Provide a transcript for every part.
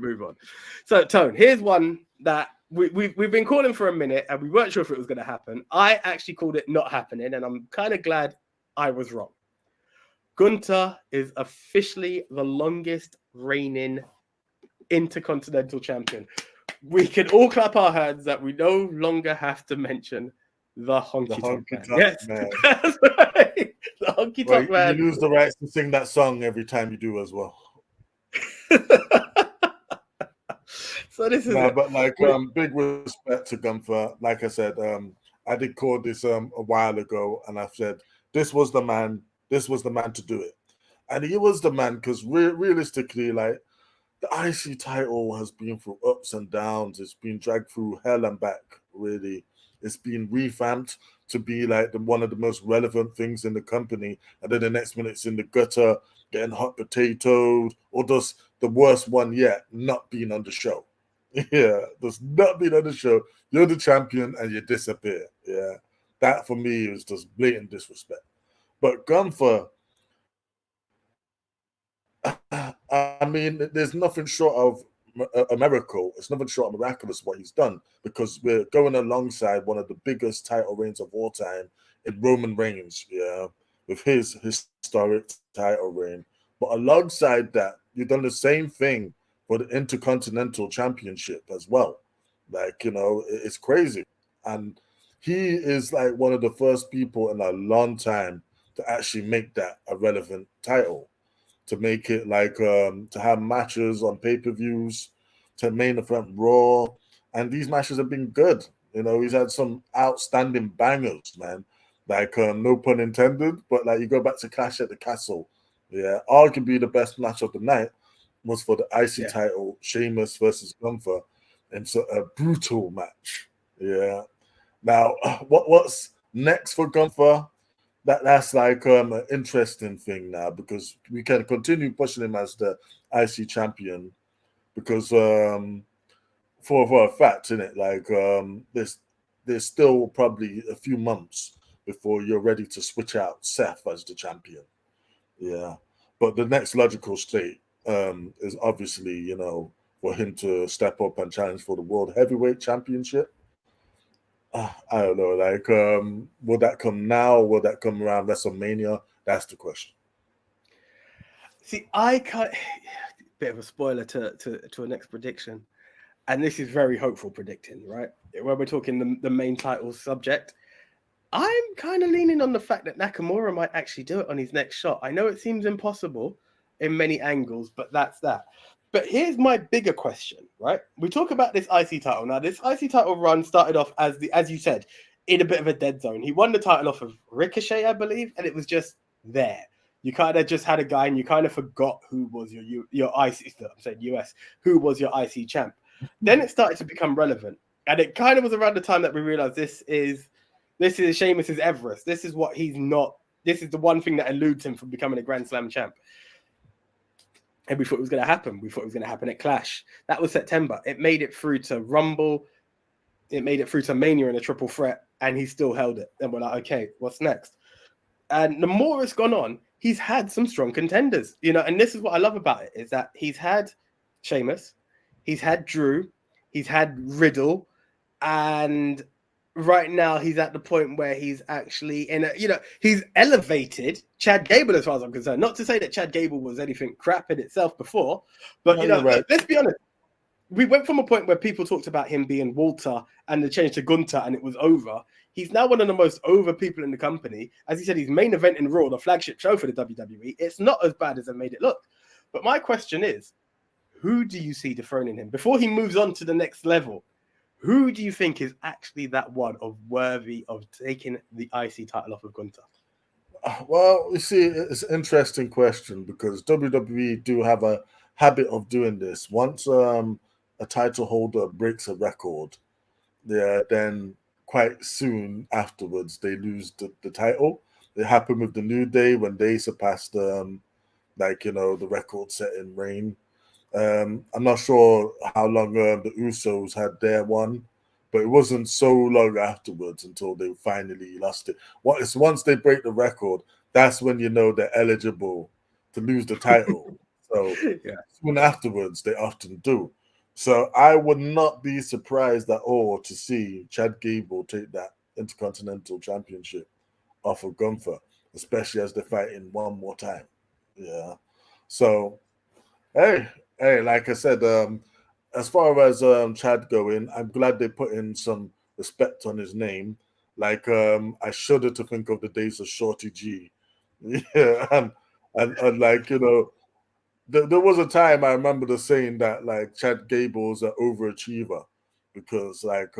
Move on. So, Tone, here's one that we've been calling for a minute and we weren't sure if it was going to happen. I actually called it not happening, and I'm kind of glad I was wrong. Gunther is officially the longest reigning Intercontinental Champion. We can all clap our hands that we no longer have to mention the Honky Tonk Man. Yes, that's right. The Honky Tonk Man. You lose the rights to sing that song every time you do as well. So this is but like big respect to Gunther. Like I said, I did call this a while ago, and I've said this was the man. This was the man to do it, and he was the man because realistically, like the IC title has been through ups and downs. It's been dragged through hell and back. Really, it's been revamped to be like one of the most relevant things in the company, and then the next minute it's in the gutter, getting hot potatoed, or just the worst one yet, not being on the show. Yeah, just not being on the show. You're the champion and you disappear. Yeah, that for me is just blatant disrespect. But Gunther, I mean, there's nothing short of a miracle. It's nothing short of miraculous what he's done, because we're going alongside one of the biggest title reigns of all time in Roman Reigns, yeah, with his historic title reign. But alongside that, you've done the same thing for the Intercontinental Championship as well. Like, you know, it's crazy. And he is like one of the first people in a long time to actually make that a relevant title, to make it like to have matches on pay-per-views, to main event Raw. And these matches have been good. You know, he's had some outstanding bangers, man. Like, no pun intended, but like you go back to Clash at the Castle. Yeah, arguably the best match of the night was for the IC title, Sheamus versus Gunther. And so a brutal match. Yeah. Now, what's next for Gunther? That's like an interesting thing now, because we can continue pushing him as the IC champion, because for a fact, in it, like there's still probably a few months before you're ready to switch out Seth as the champion. Yeah, but the next logical state is obviously, you know, for him to step up and challenge for the World Heavyweight Championship. I don't know, like, will that come now? Will that come around WrestleMania? That's the question. See, I can't. Bit of a spoiler to a next prediction, and this is very hopeful predicting, right? When we're talking the main title subject, I'm kind of leaning on the fact that Nakamura might actually do it on his next shot. I know it seems impossible in many angles, but that's that. But here's my bigger question, right? We talk about this IC title. Now, this IC title run started off as you said, in a bit of a dead zone. He won the title off of Ricochet, I believe, and it was just there. You kind of just had a guy and you kind of forgot who was your IC, I'm saying US, who was your IC champ. Then it started to become relevant. And it kind of was around the time that we realized this is Sheamus's Everest. This is what he's not. This is the one thing that eludes him from becoming a Grand Slam champ. And we thought it was going to happen. We thought it was going to happen at Clash. That was September. It made it through to Rumble. It made it through to Mania in a triple threat, and he still held it. And we're like, okay, what's next? And the more it's gone on, he's had some strong contenders, you know. And this is what I love about it, is that he's had Sheamus, he's had Drew, he's had Riddle, and right now he's at the point where he's actually in a, you know, he's elevated Chad Gable as far as I'm concerned. Not to say that Chad Gable was anything crap in itself before, but no, you know, right. Let's be honest. We went from a point where people talked about him being Walter and the change to Gunther and it was over. He's now one of the most over people in the company. As he said, he's main event in Raw, the flagship show for the WWE. It's not as bad as they made it look. But my question is, who do you see dethroning him? Before he moves on to the next level, who do you think is actually that one of worthy of taking the IC title off of Gunther? Well, you see, it's an interesting question, because WWE do have a habit of doing this. Once a title holder breaks a record, then quite soon afterwards they lose the title. It happened with the New Day when they surpassed like, you know, the record-setting reign. I'm not sure how long the Usos had their one, but it wasn't so long afterwards until they finally lost it. Once they break the record, that's when you know they're eligible to lose the title. So Yeah. soon afterwards, they often do. So I would not be surprised at all to see Chad Gable take that Intercontinental Championship off of Gunther, especially as they're fighting one more time. Yeah. So hey, hey, like I said, as far as Chad going, I'm glad they put in some respect on his name. Like I shudder to think of the days of Shorty G. Yeah, and like there was a time I remember the saying that like Chad Gable's an overachiever because like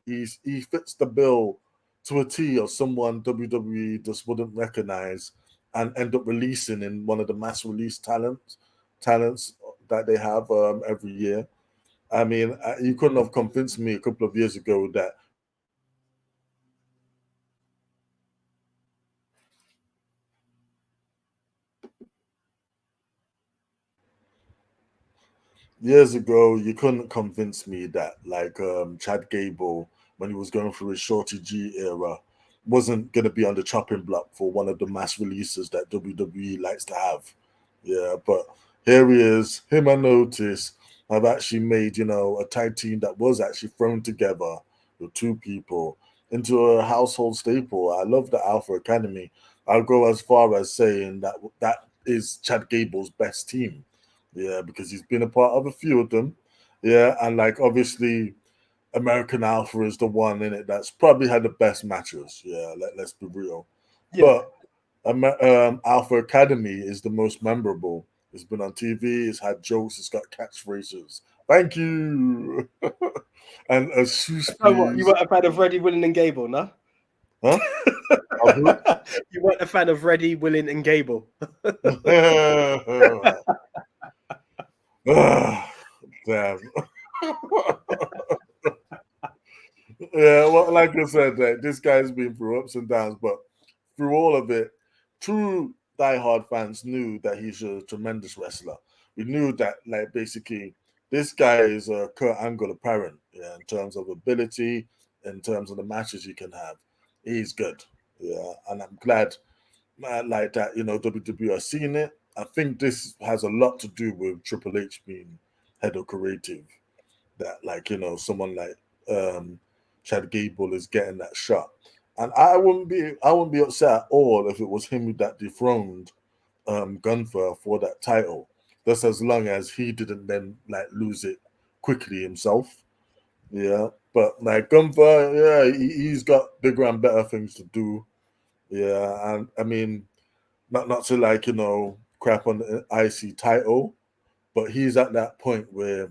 he fits the bill to a T of someone WWE just wouldn't recognize and end up releasing in one of the mass release talents that they have every year. I mean, you couldn't have convinced me a couple of years ago that years ago, you couldn't convince me that like Chad Gable, when he was going through his Shorty G era, wasn't gonna be on the chopping block for one of the mass releases that WWE likes to have. Yeah, but here he is, him and Otis have actually made, a tag team that was actually thrown together with two people into a household staple. I love the Alpha Academy. I'll go as far as saying that that is Chad Gable's best team. Yeah, because he's been a part of a few of them. Yeah, and like obviously American Alpha is the one in it that's probably had the best matches. Yeah, let's be real. Yeah. But Alpha Academy is the most memorable. It's been on TV. It's had jokes. It's got catchphrases. Thank you, and a shoes So what? You please. weren't a fan of Reddy, Willing, and Gable, no? Huh? Of who? You weren't a fan of Reddy, Willing, and Gable. Damn. Yeah, well, like I said, this guy's been through ups and downs, but through all of it, true diehard fans knew that he's a tremendous wrestler. We knew that, like, basically, this guy is a Kurt Angle apparent, yeah, in terms of ability, in terms of the matches he can have. He's good, yeah, and I'm glad, like that, WWE are seeing it. I think this has a lot to do with Triple H being head of creative that like someone like Chad Gable is getting that shot. And I wouldn't be upset at all if it was him that dethroned Gunther for that title. Just as long as he didn't then like lose it quickly himself. Yeah. But like Gunther, yeah, he's got bigger and better things to do. Yeah. And I mean, not to like, crap on the IC title, but he's at that point where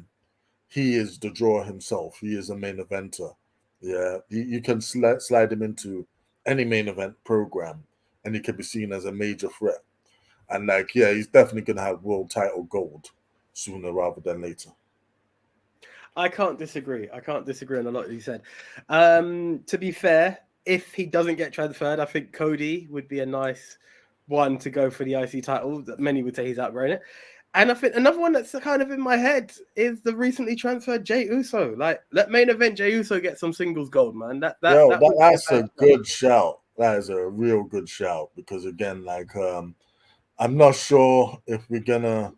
he is the draw himself. He is a main eventer. Yeah, you can slide him into any main event program, and he can be seen as a major threat. And like, yeah, he's definitely gonna have world title gold sooner rather than later. I can't disagree. I can't disagree on a lot you said. To be fair, if he doesn't get transferred, I think Cody would be a nice one to go for the IC title. Many would say he's outgrown it. And I think another one that's kind of in my head is the recently transferred Jey Uso. Like, let main event Jey Uso get some singles gold, man. Yo, That would be that's a a bad shout. good shout. That is a real good shout because again, like, I'm not sure if we're gonna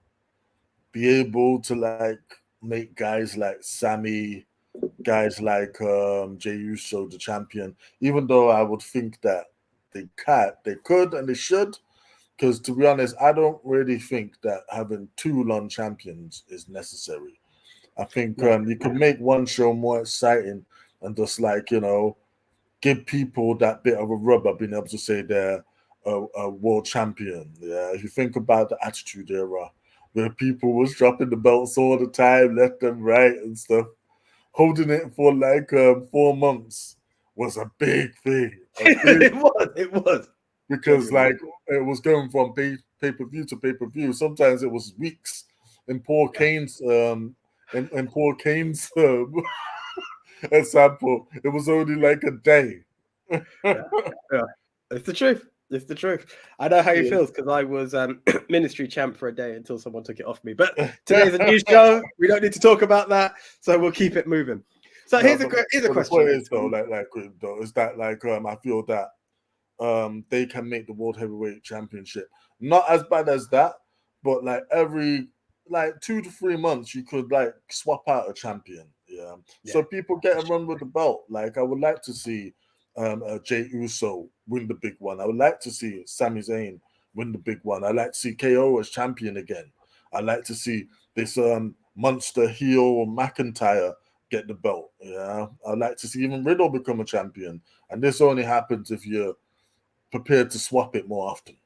be able to like make guys like Sammy, guys like Jey Uso the champion, even though I would think that they could, and they should. Because to be honest, I don't really think that having two long champions is necessary. I think No. you can make one show more exciting and just like give people that bit of a rubber, being able to say they're a world champion. Yeah, if you think about the Attitude Era, where people was dropping the belts all the time, left and right and stuff, holding it for like 4 months was a big thing. A big It was. It was. because Genuinely. like it was going from pay per view to pay per view. Sometimes it was weeks. In Paul Yeah. Kane's in Paul Kane's example, it was only like a day. Yeah. Yeah. It's the truth. It's the truth. I know how he Yeah. feels because I was ministry champ for a day until someone took it off me. But today's a news show. We don't need to talk about that, so we'll keep it moving. So No, here's a but the question point then. is though, though, is that like I feel that they can make the world heavyweight championship not as bad as that, but like every like 2 to 3 months, you could like swap out a champion. Yeah. Yeah. So people get a run with the belt. Like I would like to see Jay Uso win the big one. I would like to see Sami Zayn win the big one. I like to see KO as champion again. I like to see this monster heel McIntyre get the belt. Yeah. I'd like to see even Riddle become a champion. And this only happens if you're prepared to swap it more often.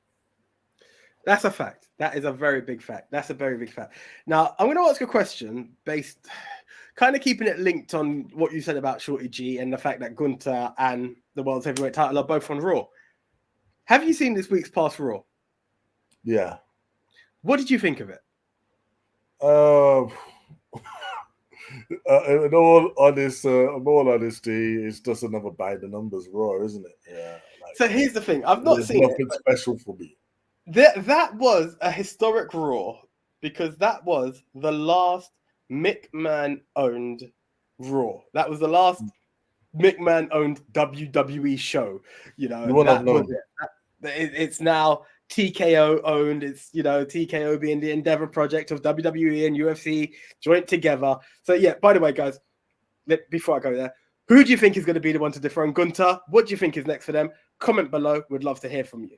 That's a fact. That is a very big fact. That's a very big fact. Now, I'm going to ask a question based, kind of keeping it linked on what you said about Shorty G and the fact that Gunther and the World's Heavyweight title are both on Raw. Have you seen this week's past Raw? Yeah. What did you think of it? In all honesty, it's just another by the numbers Raw, isn't it? Yeah. Like, So here's the thing. I've not seen nothing it. special for me. That was a historic Raw because that was the last McMahon-owned Raw. That was the last McMahon-owned WWE show. You know, You wouldn't have known. It's now TKO owned. It's, you know, TKO being the Endeavor project of WWE and UFC joint together. So yeah, by the way, guys, before I go there, who do you think is going to be the one to dethrone Gunther? What do you think is next for them? Comment below. We'd love to hear from you.